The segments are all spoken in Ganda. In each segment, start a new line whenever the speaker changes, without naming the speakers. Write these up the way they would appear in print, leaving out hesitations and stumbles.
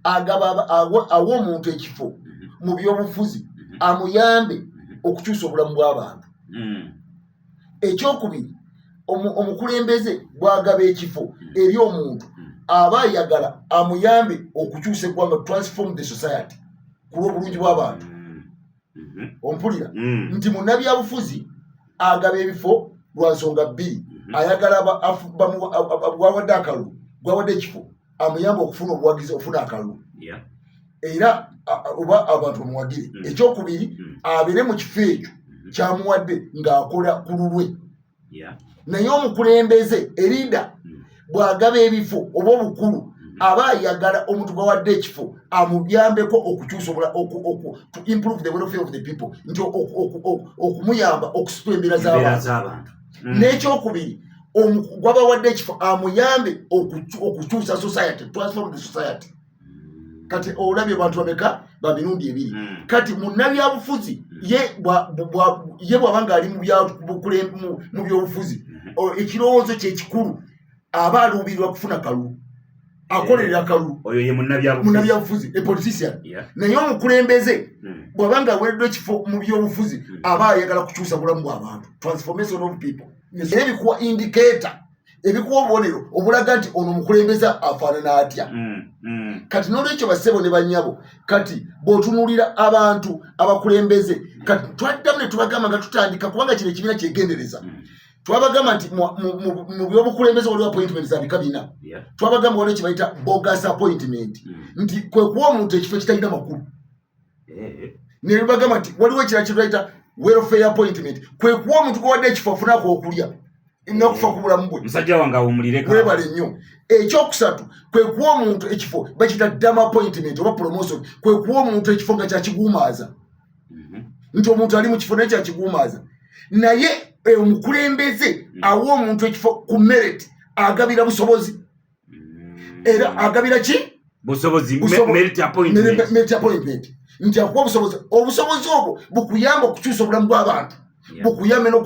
agaba awo omuntu ekifo mu byobufuzi amuyambe okukyusa obulamu bw'abantu. Ekyokubiri, omukulembeze bw'agaba ekifo eri omuntu aba ayagala amuyambe okukyusa eggwanga, transform the society ku lw'obulungi bw'abantu. Ompulira nti munnabyabufuzi agaba ebifo lwa nsonga bbiri. Ayagala bwawadde akalulu, bwawadde ekifo amuyambe okufuna obuwagizi, okufuna akalulu era oba abantu bamuwagire. Ekyokubiri, abeere mu kifo ekyo kyamuwadde ng'akola ku lulwe. Naye omukulembeze erida bw'agaba ebifo oba obukulu aba ayagala omuntu gwawadde ekifo amuyambeko okukyusa to improve the welfare of the people, nti okumuyamba okusitula embeera z'abantu. N'ekyokubiri, gwabawadde ekifo amuyambe okukyusa society, transform the society. Kati olabye abantu bameka ba mirundi ebiri. Kati munnabyabufuzi ye bw'aba ng'ali mu byobufuzi, ekirowoozo kye kikulu aba aluubirwa kufuna kalulu, akolerera kalulu.
Oyo ye
munnabyabufuzi, a politician. Naye omukulembeze bw'aba ng'aweereddwa ekifo mu byobufuzi aba ayagala kukyusa bulamu bw'abantu, transformation of people. Era ebikuwa indicator, ebikuwa obubonero obulaga nti ono omukulembeze afaanana atya. Kati n'olwekyo bassebo ne bannyabo, kati bw'otunuulira abantu abakulembeze, kati twaddamu ne tubagamba nga tutandika, kubanga kino ekibiina kyegendereza, twabagamba nti mu byobukulembeze waliwo appointment za bika bina. Twabagamba waliwo kibayita bogus appointment, nti kwe kuwa omuntu ekifo ekitalina makulu. Ne bagamba nti waliwo ekirala kye tuyita welfare appointment, kwe kuwa omuntu gwewadde ekifo afunako okulya n'okufa ku bulamu bwe.
Musajja wange awumulireko.
Webale nnyo. Ekyokusatu, kwe kuwa omuntu ekifo bakita dam appointment oba promotion, kwe kuwa omuntu ekifo nga kyakiguumaaza. Nti omuntu ali mu kifo naye kyakiguumaaza. Naye omukulembeze awa omuntu ekifo ku merit, agabira busobozi. Era agabira ki?
Busobozi, merit appointment.
Merit appointment. Nti akuwa obusobozi. Obusobozi obwo bukuyamba okukyusa obulamu bw'abantu.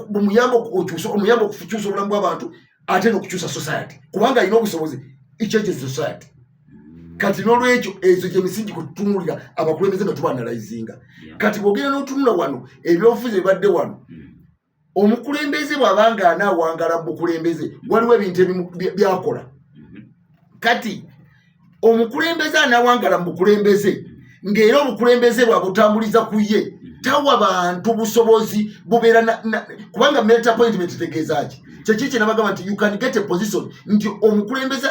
Bumuyamba okukyusa obulamu bw'abantu ate n'okukyusa society. Kubanga alina obusobozi, ichanges society. Kati n'olwekyo ezo gye misingi kwe tutunuulira abakulembeze nga tubanalayizinga. Kati bw'ogenda n'otunula wano ebyobufuzi ebadde wano, omukulembeze bw'aba nga anaawangala mu bukulembeze waliwo ebintu ebimu byakola. Kati omukulembeze anaawangala mu bukulembeze ng'era obukulembeze bwabutambuliza ku ye, tawa bantu busobozi bubeera kubanga merit appointment tegeeza ki? Kyeki kye nabagamba nti you can get a position, nti omukulembeze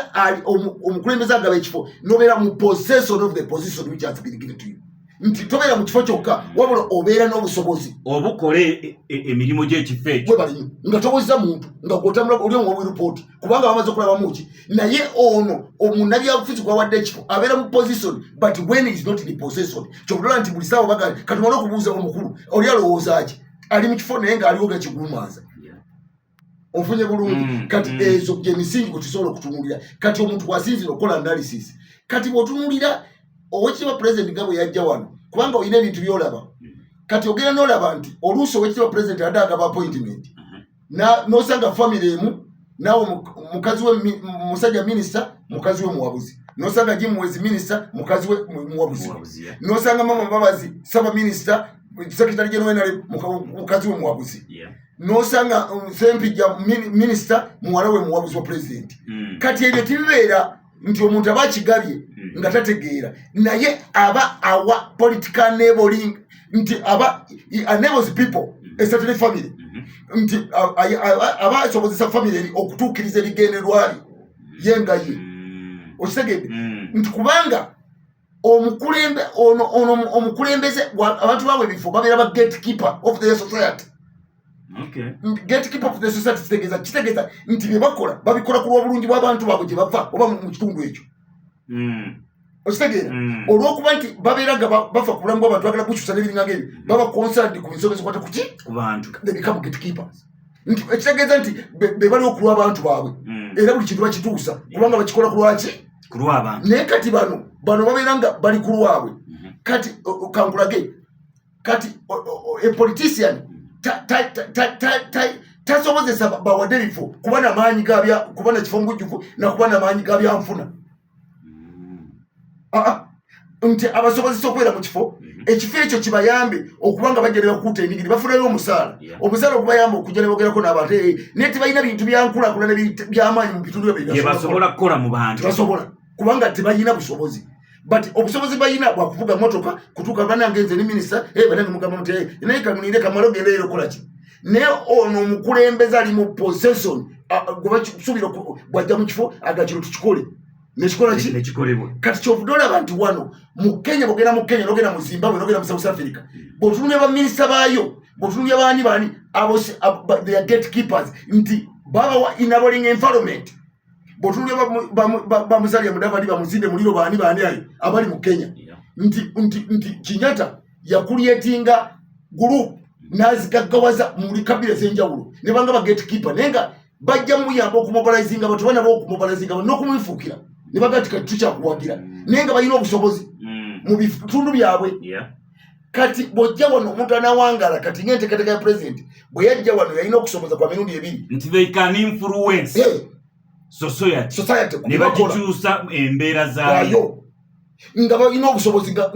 agaba ekifo n'obeera mu possession of the position which has been given to you. Nti tobeera mu kifo kyokka wabula obeera n'obusobozi
obukole emirimu gy'ekifo ekyo.
Webalinyo nga tobozza muntu nga gw'otambula oli omuwa ripooti kubanga bamaze okulabamu ki. Naye ono omunnabyabufuzi gwawadde ekifo abeera mu position but when is not in possession. Kyobulala nti buli saawa baga kati mwana okubuuza omukulu oli alowooza ki ali mu kifo naye ng'aliwo gakiguumaaza. Ofunye bulungi. Kati ezo gye misingi gwe tusobola okutunuulira. Kati omuntu bw'asinzira okukola analysis, kati bw'otunuulira Oweekitiibwa Pulezidenti nga bwe yajja wano, kubanga olina ebintu by'olaba. Kati ogenda n'olaba nti oluusi Oweekitiibwa Pulezidenti adde agaba appointment n'osanga family emu naawe mukazi we musajja minisita mukazi we muwabuzi, n'osanga Jim Muhwezi minisita mukazi we muwabuzi, n'osanga Mama Mbabazi Saba minisita Secretary General mukazi we muwabuzi, n'osanga Ssempijja minisita muwala we muwabuzi wa Pulezidenti. Kati ebyo tibibeera nti omuntu aba akigabye nga tategeera, naye aba awa political enabling, nti aba enables people a certain family, nti aba asobozesa family eri okutuukiriza ebigenderwali yenga ye. Okitegedde nti kubanga omukulembeze abantu baabwe ebifo babeera ba gatekeeper of the society. Gatekeeper of the society kitegeeza nti bye bakola babikola ku lw'obulungi bw'abantu baabwe gye bava oba mu kitundu ekyo. Okitegeera olw'okuba nti babeera nga bafa ku bulamu bw'abantu bagala kukyusa n'ebiringa ng'ebyo, baba concerned ku nsonga ezikwata ku ki
ku bantu.
They become gatekeepers. Nti ekitegeeza nti be bali oku lw'abantu baabwe era buli kintu bakituusa kubanga bakikola ku lwaki
ku lw'abantu.
Naye kati bano babeera nga bali ku lwabwe. Kati kankulage, kati a politician tasobozesa bawadde ebifo kuba n'amaanyi kuba na kifo ngujjuvu na kuba n'amaanyi ga byanfuna. nti abasobozesa okubeera mu kifo ekifo ekyo kibayambe okubanga bagerera okukuta endigiri bafunayo omusaala omusaala okubayamba okujja ne bogerako n'abantu naye tebalina bintu byankulaakulana by'amaanyi mu bitundu
byebasobola kukola mu bantu
tebasobola kubanga tebalina busobozi but obusobozi balina bwa kuvuga motoka kutuuka banange nze ne minisita banange mugamba nti naye kamunire kamala ogenda era okola ki naye ono omukulembeze ali mu possession gwe basuubira bwajja mu kifo agakiro tukikole nekikola ki
nekikolebwa
kati kyovudde olaba nti wano mu Kenya bogenda mu Kenya nogenda mu Zimbabwe nogenda mu South Africa bw'otunulya baminisita baayo bw'otunulya baani they are gatekeepers nti babawa enabling environment bw'otunulya bamusalya Mudavadi bamuzinde muliro baani ayo abali mu Kenya nti Kenyatta yakulyetinga group n'azigaggawaza muri kabila z'enjawulo ne banga ba gatekeeper naye nga bajja muyamba okumobilizinga abantu bana okumobilizinga n'okumwifuukira ne bagati kati tukyakuwagira naye nga balina obusobozi mu bitundu byabwe kati bw'ojja wano omuntu anawangala kati ng'enteekateeka ya president bwe yajja wano yalina okusoboza kwa mirundi ebiri
nti they can influence society ne bagikyusa embeera zaayo
nga balina obusobozi nga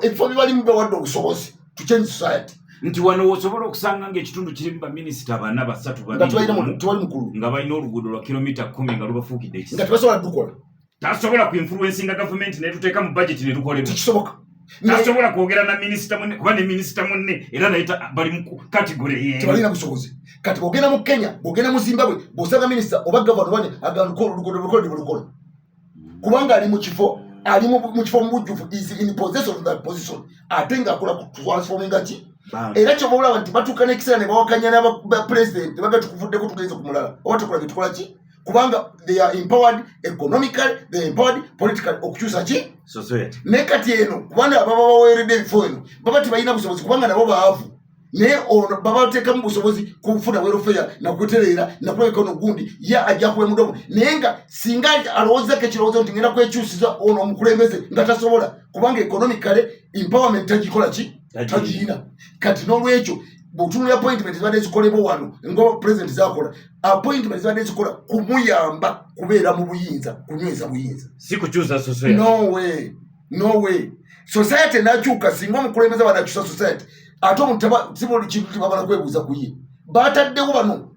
ebifo bibalimu bawadde obusobozi to change society
nti wano osobola okusanga ng'ekitundu kirimu baminisita bana basatu nga balina oluguudo lwa kilomita 10 nga lubafuukidde
nga tebasobola dukola
tasobola kuinfluencinga gavumenti netuteeka mu budget netukolebwa
tekisoboka
tasobola kwogera na minisita munne kuba ne minisita munne era nayita bali mu kategori ye
tebalina busobozi kati bwogenda mu Kenya bwogenda mu Zimbabwe bw'osanga minisita oba gavana bane agalukola oluguudo lukola kubanga ali mu kifo mu bujjuvu is in possession of that position ate ng'akola kutransforminga ki era kyobawulaba nti batuuka n'ekiseera ne bawakanya n'abapresident bagatukuvuddeko tugenze ku mulala oba tukola byetukola ki kubanga they are empowered economically they are empowered politically okukyusa ki
society
naye kati eno kubanga baba baweeredde ebifo eno baba tebalina busobozi kubanga nabo baavu naye ono baba bateekamu busobozi kufuna welfare nakutereera nakulabeka ono gundi ye ajja kuba mudomo naye nga singa alowoozako ekirowoozo nti ngenda kwekyusiza ono omukulembeze nga tasobola kubanga economically empowerment tagikola ki tagiyina kati n'olwekyo bw'otunula appointment zibadde zikolebwa wano nga president zakola appointment zibadde zikola kumuyamba kubeera mu buyinza kunyweza buyinza
si kukyusa society
no way society nakyuka singa omukulembeze banakyusa society ate omuntu sibuli kintu tibabala kwebuuza ku ye bataddewo bano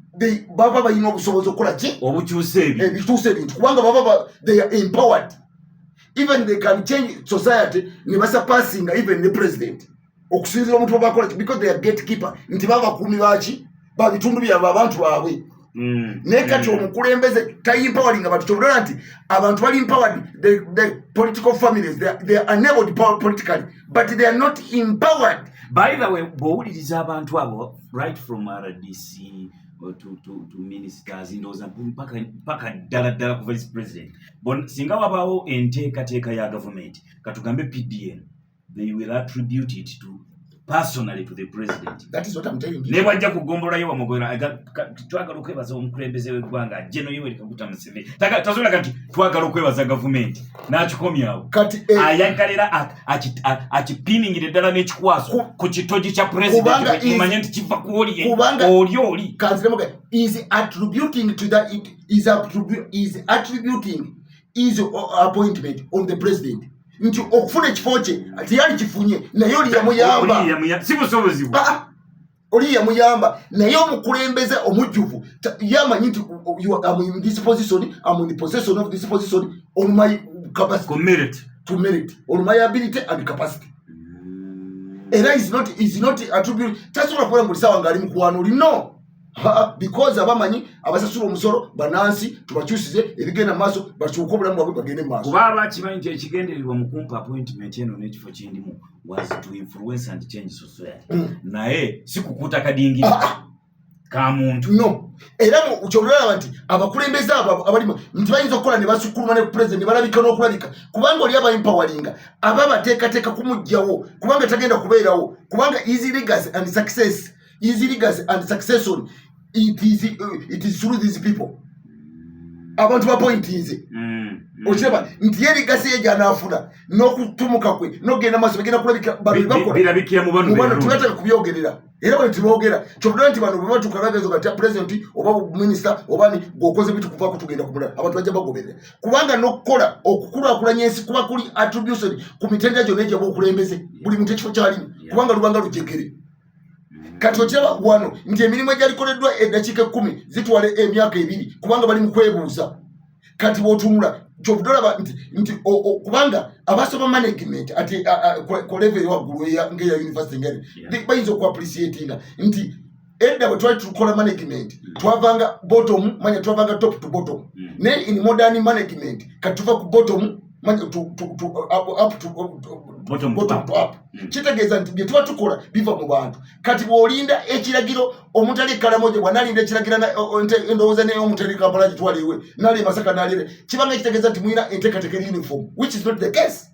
baba balina obusobozi okukola ki
obukyusa
ebituusa ebintu kubanga baba they are empowered even they can change society ne basapassinga even the president okusinzira omuntu babakola because they are gatekeeper nti babakuumi baki babitundu byabwe abantu baabwe naye kati omukulembeze tayimpowering abantu kyobudola nti abantu bali empowered the political families they are enabled politically but they are not empowered.
By the way bw'owuliriza abantu abo right from RDC to ministers ndowooza mpaka ddala ku vice president singa wabaawo enteekateeka ya gavumenti katugambe PDM they will attribute it to personally to the president.
That is what I'm telling you.
Ne wajja kugombolola yo wamugora twagala okwebaza omukulembeze w'eggwanga Jeno Yoweri Kaguta Museveni tasobola kati twagala okwebaza gavumenti n'akikomyawo kati ayagalira akipiningire ddala n'ekikwaso ku kitogi kya president kumanye nti kiva ku oli
kanziremoga is attributing to that is attributing his appointment on the president nti okufuna ekifo kye tiyali kifunye naye oli yamuyamba
si busobozi bwe
oli yamuyamba naye omukulembeze omujjuvu yamanyi nti I'm in this position, I'm in the possession of this position on my capacity to merit on my ability and capacity era is not attribute tasobola kukola mu lisawa ng'ali mukwano oli no because abamanyi abasasula omusolo banansi tubakyusize ebigenda maaso bakyuka obulamu bwabwe bagende maaso
kuba abakimanyi nti ekigendererwa mu kumpa appointment eno n'ekifo kindimu was to influence and change society naye si kukuuta kadingiri ka muntu
no era kyolulaba nti abakulembeze abo abalimu nti bayinza okukola ne basukuluma ne president ne balabika n'okulabika kubanga oli abayimpawalinga aba bateekateeka kumugjawo kubanga tagenda kubeerawo kubanga easy legacy and succession it is through these people abantu ba point nze okiraba nti yeri gasi eja naafuna n'okutumuka kwe n'ogenda maaso bagenda kulabika bakola
birabikira mu bano
tugataka kubyogerera era bwe tubogera kyobudde nti bano bwe batuuka bagezo gati president oba minisita oba ni gwokoze bitu kuvaako tugenda ku mulala abantu bajja bagoberera kubanga n'okukola okukulaakulanya ensi kuba kuli attribution ku mitendera gyonna egyaba okulembeze buli muntu ekifo kyalimu kubanga lubanga lujegere kati okiraba wano nti emirimu egyalikoleddwa eddakiika 10 zitwala emyaka 2 kubanga bali mu kwebuuza kati bw'otunula kyobudolaba nti kubanga abasoma management ati ku level ewaggulu ng'eya university ngeri bayinza okuappreciatinga nti edda bwe twali tukola management twavanga bottom manya twavanga top to bottom naye in modern management kati tuva ku bottom manya up to bottom to up kitegeeza nti bye tuba tukola biva mu bantu kati bw'olinda ekiragiro omuntu ali Karamoja bw'analinda ekiragira endowooza n'omuntu ali Kampala gitwala ewe n'ali Masaka n'alire kibanga kitegeeza nti mulina enteekateeka uniform which is not the case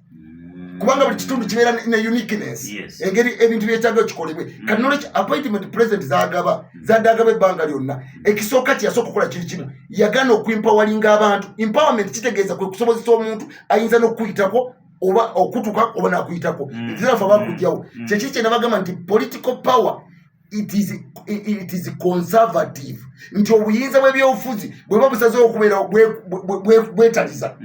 kubanga buli kitundu kibeera ne uniqueness engeri ebintu byetaaga kikolebwe kati nolwekyo appointment president zadagaba ebbanga lyonna ekisooka kyeyasooka okukola kiri kimu yagana okuimpawalinga abantu empowerment kitegeeza kwe kusobozesa omuntu ayinza n'okukuyitako oba okutuka oba nakuyitako zirafa bakujjawo kyekiri kye nabagamba nti political power it is conservative nti obuyinza bw'ebyobufuzi bwe babusazeewo okubeera bwetaliza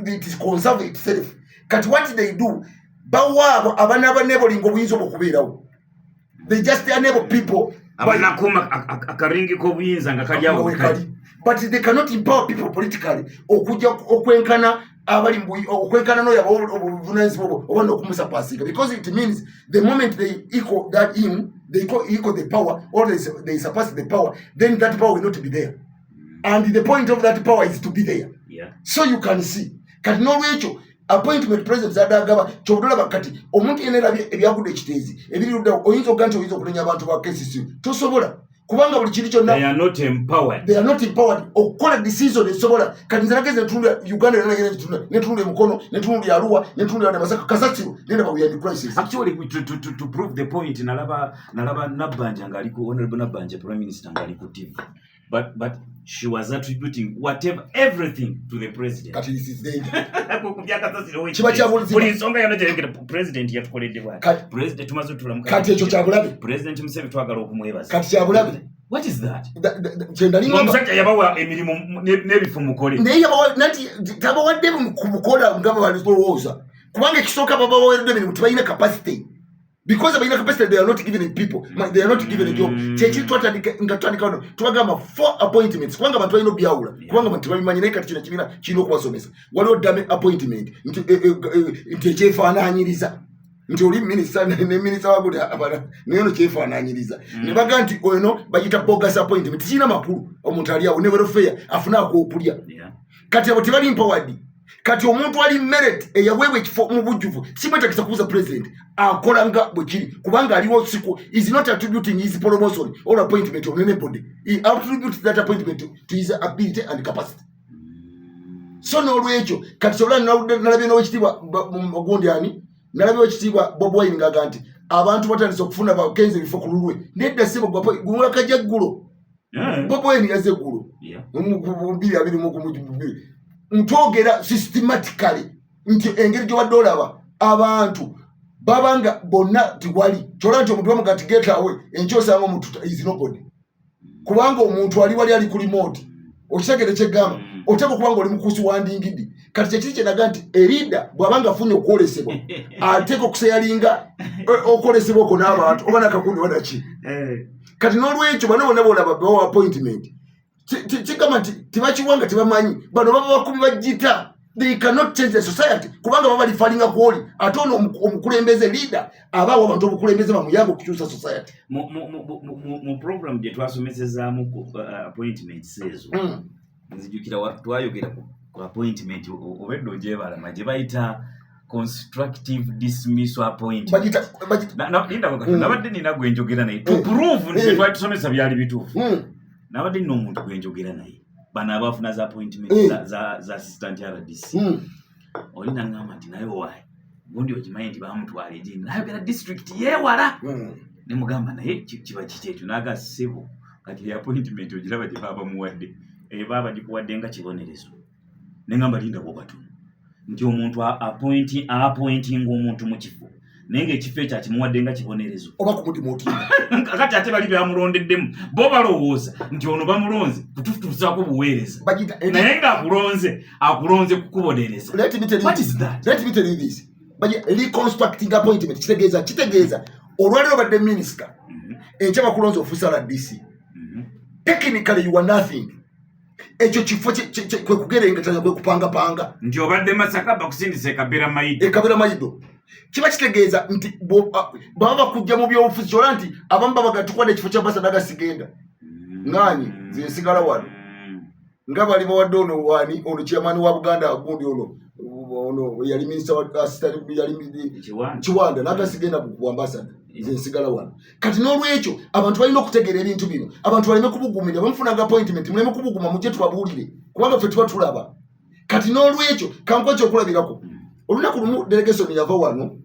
it is conservative itself kati what they do bawaabo abaana abanebolinga obuyinza obukubeerawo they just enable people
abanakuma akaringi k'obuyinza nga kalyawo
but they cannot empower people politically okujja okwenkana abali okwenkana n'oyo obuvunanyizibwa oba n'okumusa paasiga because it means the moment they equal that in they equal the power or they surpass the power then that power will not be there and the point of that power is to be there so you can see kati n'olwekyo appointment president zadagaba kyobulaba kati omuntu yenerabye ebyagudde ekiteezi ebiriruddawo oyinza okuga nti oyinza okulenya abantu ba KCC tosobola kubanga buli kintu kyonna
they are not empowered
okukola decision esobola kati nze nageze netunula Uganda netunula emukono netunula Arua netunula Masaka Kasasiro nenda bawuyandi crisis
actually to prove the point nalaba Nabbanja ngaliko honorable Nabbanja prime minister ngaliko TV but she was attributing everything to the president.
Kati this is danger.
Chiba kyabulizima. Buli nsonga yonna gyerengera president yatukoledde bwati. President tumaze tulamuka.
Kati ekyo kyabulabe.
President Museveni twagala okumwebaza.
Kati kyabulabe.
What is that?
Kyendalinga
omusajja yabawa emirimu n'ebifu mukole.
Naye yabawa nanti tabawadde ku mukola ngaba balowooza. Kubanga ekisooka babaweeredde emirimu tebalina capacity. Because abalina capacity they are not given in people they are not given a job kyekiri twatandika wano tubagamba 4 appointments kubanga abantu balina obyawula kubanga tebabimanyi naye kati kino kirina okubasomesa waliwo dame appointment nti ekyefaanaanyiriza nti oli minisita ne minisita wagude naye ono kyefaanaanyiriza ne baga nti ono bagita bogus appointment kirina makulu omuntu ali awo ne welfare afuna akokulya kati abo tebali empowered kati omuntu ali merit eyaweebwa ekifo mu bujjuvu simwetakisa kubuza president akola nga bwe kiri kubanga aliwo siku is not attributing his promotion or appointment on anybody he attributes that appointment to his ability and capacity so n'olwekyo kati sobola nalabye n'owekitiibwa ogundi ani nalabye owekitiibwa Bob Wine ng'aga nti abantu batandise okufuna bakenze ebifo ku lulwe nedda sibo gumula kajja eggulo Bob Wine yazze eggulo mu 2022 ntwogera systematically nti engeri gyewadde olaba abantu babanga bonna tiwali kyola nti omuntu bamugati getawe enkyosanga omuntu is nobody kubanga omuntu ali wali ali ku remote okisegere kyegamba oteka kubanga oli mukusi wandingidi kati kyekiri kyenaga nti erida bwabanga afunye okwolesebwa ateka okuseyalinga okwolesebwa okwo n'abantu oba nakakundi wadaki kati n'olwekyo bano bonna bolaba bawa appointment kigamba nti tebakiwanga tebamanyi bano baba bakubi bajita they cannot change the society kubanga baba lifalinga kwoli ate ono omukulembeze leader abawo abantu obukulembeze bamuyamba okukyusa society
mu program gye twasomesezaamu ku appointments ezo nzijukira twayogera ku appointment obedde ogyebalama gye bayita constructive dismissal appointment nabadde nina gwenjogera naye to prove nti twatusomesa byali bituufu nabadde nina omuntu gwenjogera naye bano abafuna za appointment za assistant RDC oli nangamba nti naye waayi gundi okimanyi nti bamutwala ejini nayogera district yeewala ne mugamba naye kiba kiki ekyo naga ssebo kati appointment ogiraba gye baba muwadde baba gikuwadde nga kibonerezo nengamba linda ko batono nti omuntu appointing omuntu mu kifo naye ng'ekifo ekyo akimuwadde nga kibonerezo
oba kumudimotinga
kakati ate bali bamulondeddemu bo balowooza nti ono bamulonze kututuusaako buweereza naye ng'akulonze kukubonereza.
Let me tell you this. Reconstructing appointment kitegeeza olwaliro badde minisita enkya bakulonze ofuusa RDC technically you are nothing. Ekyo kifo kwe kugerengetanya kwe kupangapanga
nti obadde Masaka bakusindisa ekabira mayido kiba kitegeeza nti baba bakujja mu byobufuzi kyola nti abamu babagatukwadde ekifo kya ambasada agasigenda ng'ani zensigala wano nga bali bawadde ono chairman wa Buganda agundi ono yali minisita wa Kiwanda n'agasigenda ku ambasada zensigala wano. Kati n'olwekyo abantu balina okutegeera ebintu bino, abantu baleme kubugumira bamufunanga appointment muleme kubuguma mujje tubabuulire kubanga ffe tuba tulaba. Kati n'olwekyo kanko kyokulabirako olunaku lumu delegation yava wano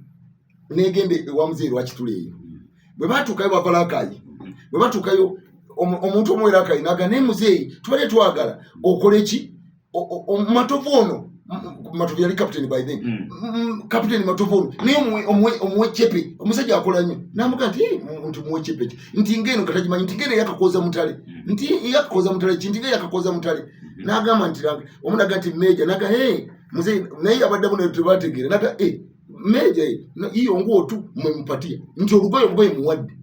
negende ewa muzeeyi Lwakituleeyo bwe batuukayo bavalakayi bwe batuukayo omuntu omwerakayi naga ne muzeeyi tubale twagala okole ki Matovu ono Matovu yali captain by then captain Matovu ono naye omuwe chepe omusajja akola nnyo namuga nti omuntu muwe chepe nti ngeno katagimanyi nti ngeno yakakoza mutale kinti ngeno yakakoza mutale n'agamba nti omunaga nti meja naga muzeeyi naye abadde muno tebategeera naga meja iyo ng'otu mwemupatia nti olugoye muwadde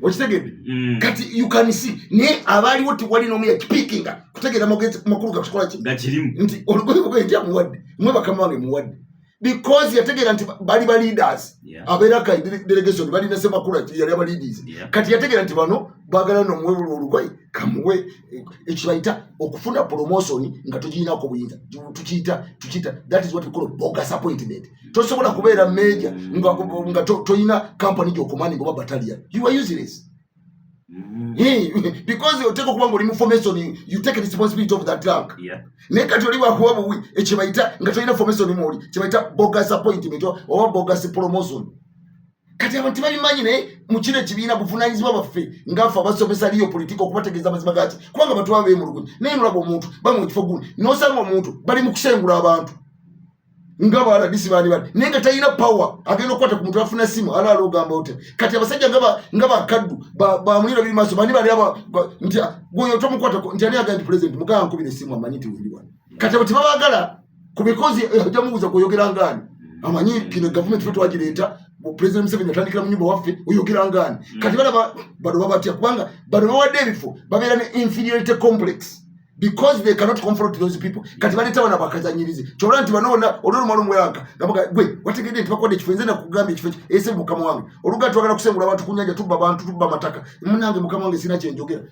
okitegedde kati you can see naye abaaliwo tewali n'omu yakipiikinga kutegeera makulu gakukola ki gakirimu
nti olugoye nti amuwadde mwe bakama wange muwadde because yategeera nti bali ba leaders abeeraka delegation balina semakulu yali aba leaders kati yategeera nti bano baagala n'omuwe olugoye kamuwe ekibayita okufuna promotion nga togirinako buyinza tukiyita that is what we call bogus appointment. Tosobola kubeera major nga toyina company gy'okumanning oba battalion. You are useless. Because you take okuba ng'oli mu formation you take responsibility of that rank. Naye kati oli bwakuba buwi ekibayita nga toyina formation mwoli kibayita bogus appointment oba bogus promotion. Kati abantu babimanyi naye mu kino ekibiina buvunaanyizibwa baffe ngaffe abasomesa liyo politika okubategeeza amazima gaki kubanga abantu baba beemulugunya naye nolaba omuntu bali mu kifo gundi n'osanga omuntu bali mu kusengula abantu nga baradisi baali bali naye nga talina power agenda okukwata ku muntu afuna simu alaala ogamba ote kati abasajja nga bakaddu bamuliro biri maaso bani bali nti gwoyo tomukwata nti ani agamba nti president mugamba nkubira essimu amanyi nti wendi wano kati abo tebabaagala ku bikozi ajja mubuuza kweyogera ngaani amanyi kino gavumenti fe twagireeta President Museveni atandikira mu nyumba waffe oyogera ngaani kati bano babatya kubanga bano bawadde ebifo babeera ne inferiority complex because they cannot confront those people kati baleeta bana bakazanyirize kyobola nti banoona olwolumala omweyanka gamuga gwe wategedde nti bakodde ekifo nze nakugambye ekifo ese mukama wange oluga twagala kusengula abantu ku nnyanja tubba abantu tubba amataka munange mukama wange sina kyenjogera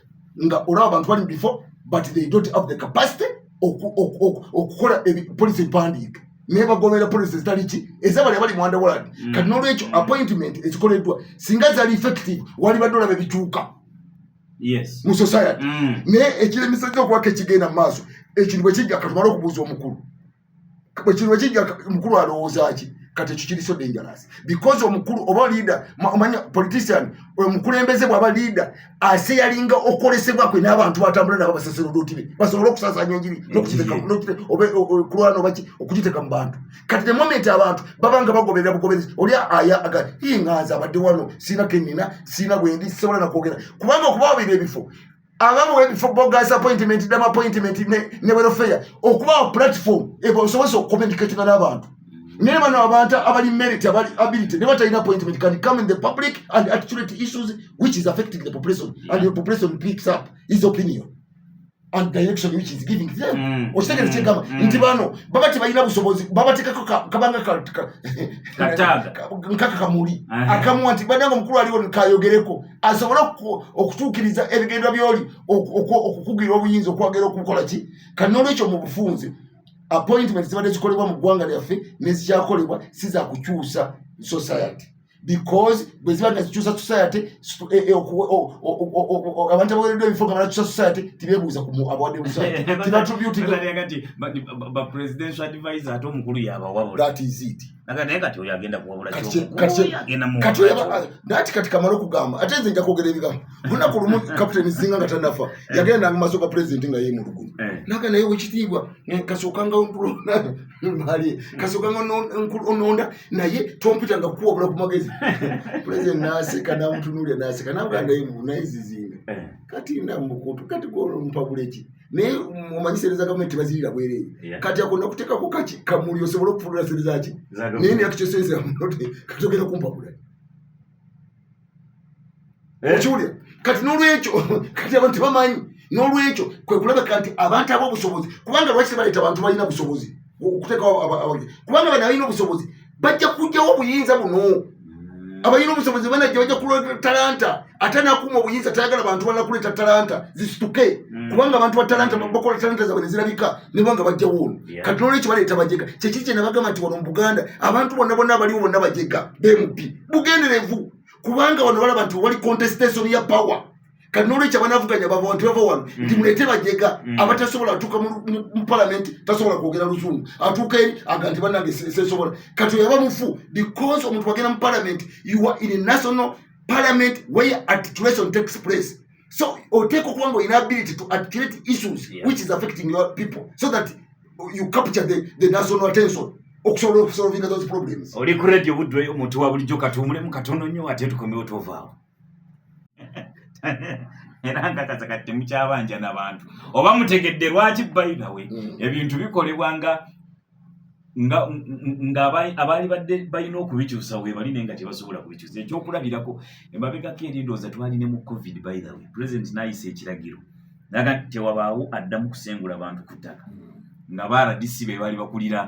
nga olaba abantu bali before but they don't have the capacity okukola policy empandiika naye bagomera policy zitali ki ezabali abali mu underworld kati n'olwekyo appointment ezikoleddwa singa zali effective wali badde olaba ebituuka mu society naye ekiremesa nnyo okuwaka ekigenda mu maaso ekintu bwe kijja katumala okubuuza omukulu ekintu bwe kijja omukulu alowooza ki kati ekyo kiri so dangerous because omukulu oba leader omanya politician omukulembeze bw'aba leader ase yalinga okolesebwa kwe n'abantu batambula nabo basaserodoti be basobola okusasanya enjiri n'okulwana oba ki okugiteeka mu bantu kati the moment abantu babanga bagoberera bugoberezi oli aya aga nganza abadde wano siina kennina siina bwendi sisobola nakwogera kubanga okuba wabira ebifo abamu ebifo bogus appointment dama appointment ne welfare okubawa platform osobola okucommunicatinga n'abantu naye bano abantu abali merit abali ability ne batalina appointment can come in the public and articulate issues which is affecting the population and the population picks up his opinion and direction which is giving them okitegere kyegamba nti bano baba tebalina busobozi babateekako kabanga nkaka kamuli akamuwa nti badanga omukulu aliwo kayogereko asobole okutuukiriza ebigendo byoli okukugira obuyinza okwagera okukola ki kati n'olwekyo mu bufunze appointments zibadde zikolebwa mu ggwanga lyaffe nezikyakolebwa si za kukyusa society because bwe ziba nga zikyusa society abantu abawereddwa ebifo nga banakyusa society tibeebuuza ku abawadde busa
presidential advisor ate omukulu yabawabula
that is it
naye kati oyo agenda kuwabula
nati kati kamala okugamba ate nze nja kwogera ebigambo lunaku lumu kapiteni Zinga nga tannafa yagenda mu maaso ga pulezidenti nga yeemulugunya naga naye wekitiibwa kasookanga ononda naye tompita nga kukuwabula ku magezi pulezidenti naaseka namutunuulya naaseka naga naye Zizinga kati namukutu kati gompabuleki naye omanyi sente za gavumenti bazirira bwereere kati akonna kuteekako kaki kamuli osobole okufulula sente zaki naye niyakikyoseza munote kati ogenda kumpabula okiwulira kati n'olwekyo kati abantu tebamanyi n'olwekyo kwe kulabika nti abantu ab'obusobozi kubanga lwaki tebaleeta abantu balina busobozi okuteekawo kubanga bano balina obusobozi bajja kujjawo obuyinza buno abalina obusobozi banajja bajja kuleta talanta ate nakuuma obuyinza tayagala bantu balina kuleeta talanta zisituke kubanga abantu ba talanta bakola talanta zaabwe ne zirabika ne banga bajjawo ono kati n'olwekyo baleeta bajega kyekiri kye nabagamba nti wano mu Buganda abantu bonna bonna abaliwo bonna bajega bemupi bugenderevu kubanga wano balaba nti wali contestation ya power kati n'olwekyo abanavuganya bava wantu bava wano nti muleete bajega abatasobola atuuka mu palamenti tasobola kwogera luzungu atuuka eri aga nti bannange sesobola kati oyaba mufu because omuntu wagenda mu palamenti you are in a national parliament where articulation takes place so oteeka okubanga olina ability to articulate issues which is affecting your people so that you capture the national attention okusobola okusolvinga those problems
oli ku radio budwe omuntu wa bulijjo katuumulemu katono nnyo ate tukomewo tovaawo era nga kati temukyabanja n'abantu oba mutegedde lwaki bayinawe ebintu bikolebwa nga abaali badde balina okubikyusa we bali naye nga tebasobola kubikyusa ekyokulabirako emabegako erindooza twalina mu covid by the way president n'ayisa ekiragiro naga tewabaawo addamu kusengula abantu ku ttaka nga ba RDC be bali bakulira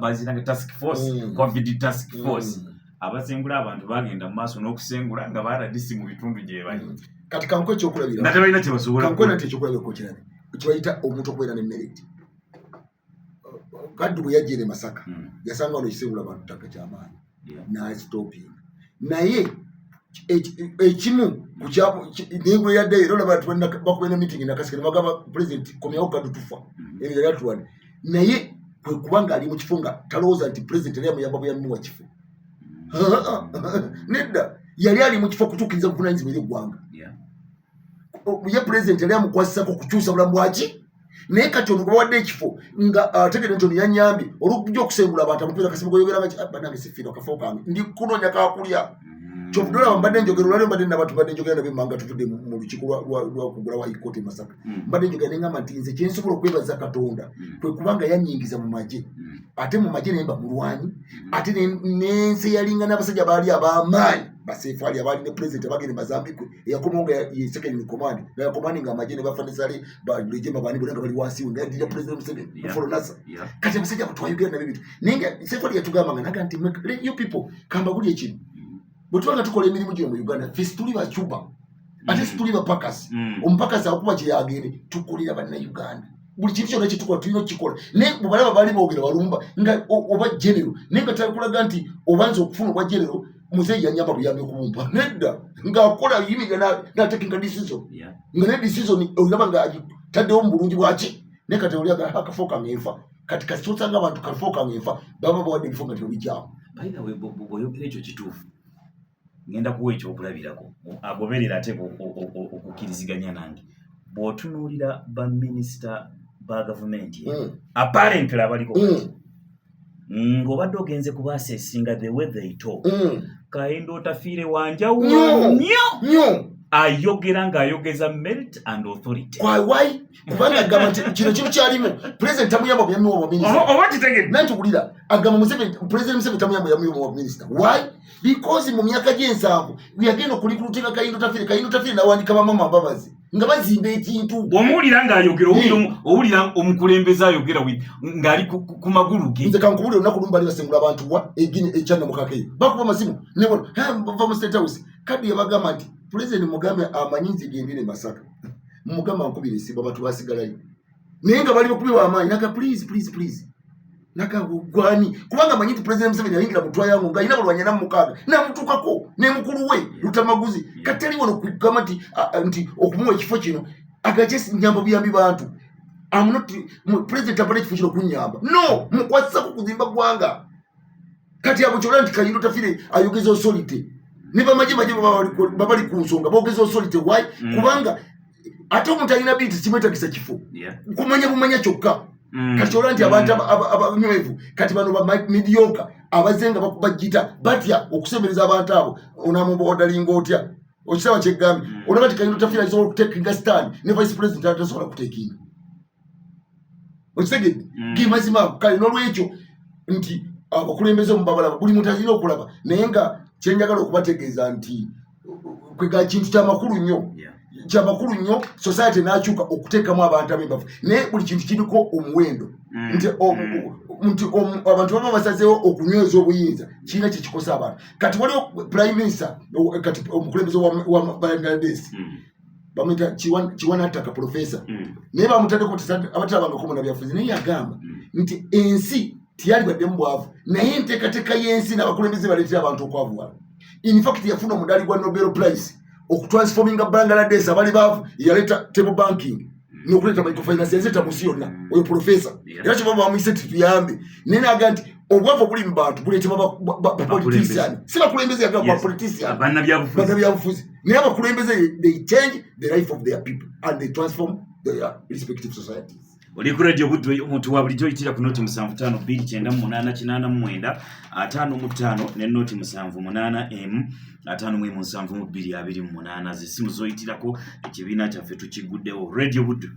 baziranga task force covid task force abasengula abantu bagenda mu maaso n'okusengula nga ba RDC mu bitundu gye bali
kati kanko ekyokulabira
nate balina tebasobola
kanko nate ekyokulabira ko kirane ekibayita omuntu okubeera ne merit kaddu bwe yajjire Masaka yasanga ono ekisengula abantu ttaka ky'amaanyi n'akitopinga naye ekimu ku ningu yadde era abantu bakubeera meeting nakasike nebagamba president komyawo kaddu tufa ebyo yali atuwadde naye kwe kubanga ali mu kifo nga talowooza nti president yali amuyamba bweyamuwa kifo nedda yali ali mu kifo kutuukiriza buvunaanyizibwa eri eggwanga ye president yali amukwasisako kukyusa bulamu bwaki naye kati ono gwebawadde ekifo nga ategere nti ono yanyambye olwokujja okusengula abantu amupiira kasimu goyogeranga banange sifiirwa kafo kange ndi kunoonya kakulya kyokudolaba mbadde njogera olwali mbadde nabantu mbadde njogera nabye manga tutudde mu lukiiko lwa kugula wa ikooti Masaka mbadde njogera neŋŋamba nti nze kyensobola okwebaza Katonda kwe kubanga yanyingiza mu magye ate mu magye nemba mulwanyi ate n'ensi yalinga n'abasajja baali ab'amaanyi baseefaali abaali ne president abagende Mazambikwe eyakomawo nga ye second in command nga yakomandi nga amagye ne bafanisale balejema bani bonna nga bali wansi we nga yaddira president Museveni Folonasa kati abasajja abo twayogera nabyo bintu naye nga seefaali yatugamba nga naga nti you people kamba buli ekintu bwe tuba nga tukola emirimu gino mu Uganda ffe situli ba Cuba ate situli ba pakasi omupakasi akuba kye yagende tukolera bannayuganda buli kintu kyonna kyetukola tulina okukikola naye bwe balaba baali boogera balumba nga oba genero naye nga takulaga nti obanza okufuna obwa genero muzeeyi yanyamba buyambi okubumpa nedda ng'akola yimirira n'atekinga decision nga ne decision olaba nga agitaddewo mu bulungi bwaki naye kati oliaga akafo kange nfa kati kasi tosanga abantu kafo kange nfa baba bawadde ebifo nga tebabijjaamu
bayina bw'oyogera ekyo kituufu ngenda kuwa ekyokulabirako agoberera ate okukkiriziganya nange bw'otunuulira baminisita ba gavumenti apparently abaliko ng'obadde ogenze kubaasesinga the way they talk Kayindo Otafiire wanjawulo nnyo ayogera ng'ayogeza merit and authority
why kubanga agamba nti kino kintu kyalimu president tamuyamba buyambi wa minisita
oba kitegedde
nantugulira agamba president Museveni tamuyamba buyambi wa minisita why because mu myaka gy'ensanvu yagenda okulikulutinga Kayindo Otafiire n'awandika bamama mbabazi nga bazimba ekintu
bw'omuwulira ng'ayogera owulira omukulembeze ayogera ng'ali ku magulu ge
nze kankubulira olunaku lumu bali basengula abantu wa egini ekyana mukakayo bakuba amasimu nebona bava mu State House kadi yabagamba nti president Mugambe amanyi nzigendere Masaka mugamba nkubira esimba abantu basigalayo naye nga bali bakubibwa amaanyi naka please naka gwani kubanga amanyi nti president Museveni yayingira mu ttwa yangu ng'alina balwanya namukaaga namutuukako ne mukulu we Lutamaguzi kati ali wano kugamba nti okumuwa ekifo kino agaje nyamba buyambi bantu president apana ekifo kino kunyamba no mukwasisako kuzimba ggwanga kati abo kyolera nti Kayingo Tafire ayogeza authority ne bamaje babali ku nsonga boogeza authority why kubanga ate omuntu alina bintu kimwetagisa kifo kumanya kyokka kati kyolera nti abantu abanywevu kati bano mediocre abazenga bakubajita batya okusembereza abantu abo onamubodalinga otya okisaba kyegambi olaba ti Kayingo Tafire asobola okutekinga stand ne vice president atasobola kutekinga okisegedde kimazima kale n'olwekyo nti abakulembeze omubabala buli muntu alina okulaba naye nga kyenjagala okubategeeza nti kwega kintu kyamakulu nnyo society n'akyuka okuteekamu abantu ab'embavu naye buli kintu kiriko omuwendo nti abantu baba basazeewo okunyweza obuyinza kirina kyekikosa abantu kati waliwo prime minister kati omukulembeze wa Bangladesh bamwita Kiwanataka professor naye bamutaddeko abatalabangako munabyafuzi naye yagamba nti ensi tiyalibadde bwavu naye enteekateeka y'ensi n'abakulembeze baleetera abantu okwavuwala in fact yafuna omudaali gwa Nobel Prize okutransforminga Bangladesh abali baavu yaleeta table banking n'okuleeta microfinance yazeta musi yonna oyo professor era kyebaba bamuyise tuyambe naye naga nti obwavu obuli mu bantu buleetebwa bapolitician si bakulembeze yagamba bapolitician bannabyabufuzi naye abakulembeze they change the life of their people and they transform their respective societies.
Oli ku radio Buddu omuntu wa bulijjo yitira ku noti 752889 55 ne noti 78 57728 zisimu zoyitirako ekibiina kyaffe tukiguddewo radio Buddu.